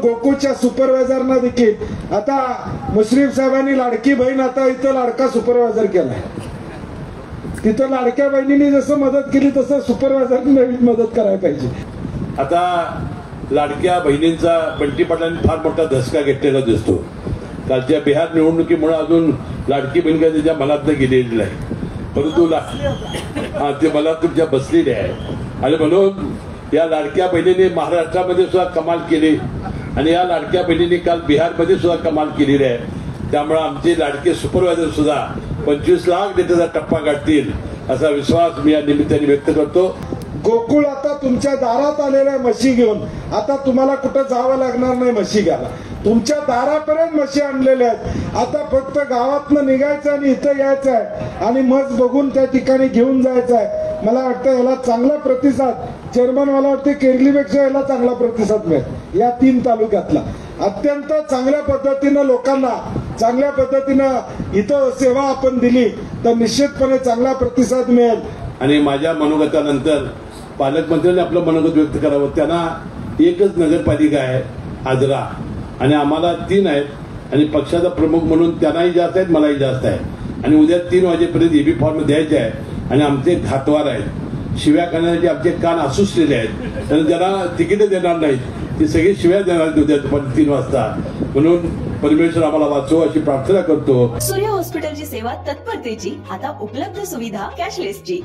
गोकुळच्या सुपरवायझरना देखील आता मुश्रीफ साहेबांनी लाडकी बहीण आता इथं लाडका सुपरवायझर केलाय। तिथं लाडक्या बहिणींनी जसं मदत केली तसं सुपरवायझरनी मदत करायला पाहिजे। आता लाडक्या बहिणींचा बंटी पाटलांनी फार मोठा धसका घेतलेला दिसतो। कालच्या बिहार निवडणुकीमुळे अजून लाडकी बहीण काय त्याच्या मनात गेलेली नाही, परंतु ते मला तुमच्या बसलेले आहे आणि म्हणून या लाडक्या बहिणींनी महाराष्ट्रामध्ये सुद्धा कमाल केली आणि या लाडक्या बहिणींनी काल बिहारमध्ये सुद्धा कमाल केलेली आहे। त्यामुळे आमचे लाडके सुपरवायझर सुद्धा 25 लाख नेत्याचा टप्पा गाठतील असा विश्वास मी या निमित्ताने व्यक्त करतो। गोकुळ आता तुमच्या दारात आलेल्या म्हशी घेऊन आता तुम्हाला कुठं जावं लागणार नाही म्हशी घ्यायला, तुमच्या दारापर्यंत म्हशी आणलेल्या आहेत। आता फक्त गावातनं निघायचं आणि इथं यायचं आहे आणि म्हस बघून त्या ठिकाणी घेऊन जायचं आहे। मला वाटतं याला चांगला प्रतिसाद चेअरमन, मला वाटतं केरलीपेक्षा याला चांगला प्रतिसाद मिळेल। या 3 तालुक्यातला अत्यंत चांगल्या पद्धतीनं लोकांना चांगल्या पद्धतीनं इथं सेवा आपण दिली तर निश्चितपणे चांगला प्रतिसाद मिळेल। आणि माझ्या मनोगतानंतर पालकमंत्र्यांनी आपलं मनोगत व्यक्त करावं। त्यांना एकच नगरपालिका आहे आजरा आणि आम्हाला 3 आहेत आणि पक्षाचा प्रमुख म्हणून त्यांनाही जास्त आहेत, मलाही जास्त आहे आणि उद्या 3 वाजेपर्यंत EB फॉर्म द्यायचे आहे आणि आमचे घातवार आहेत, शिव्या करण्याचे आमचे कान असूसलेले आहेत आणि ज्यांना तिकीट देणार नाहीत ती सगळी शिव्या देणार उद्या दुपारी 3 वाजता। म्हणून परमेश्वर आम्हाला वाचो अशी प्रार्थना करतो। सूर्य हॉस्पिटलची सेवा तत्परतेची, आता उपलब्ध सुविधा कॅशलेसची।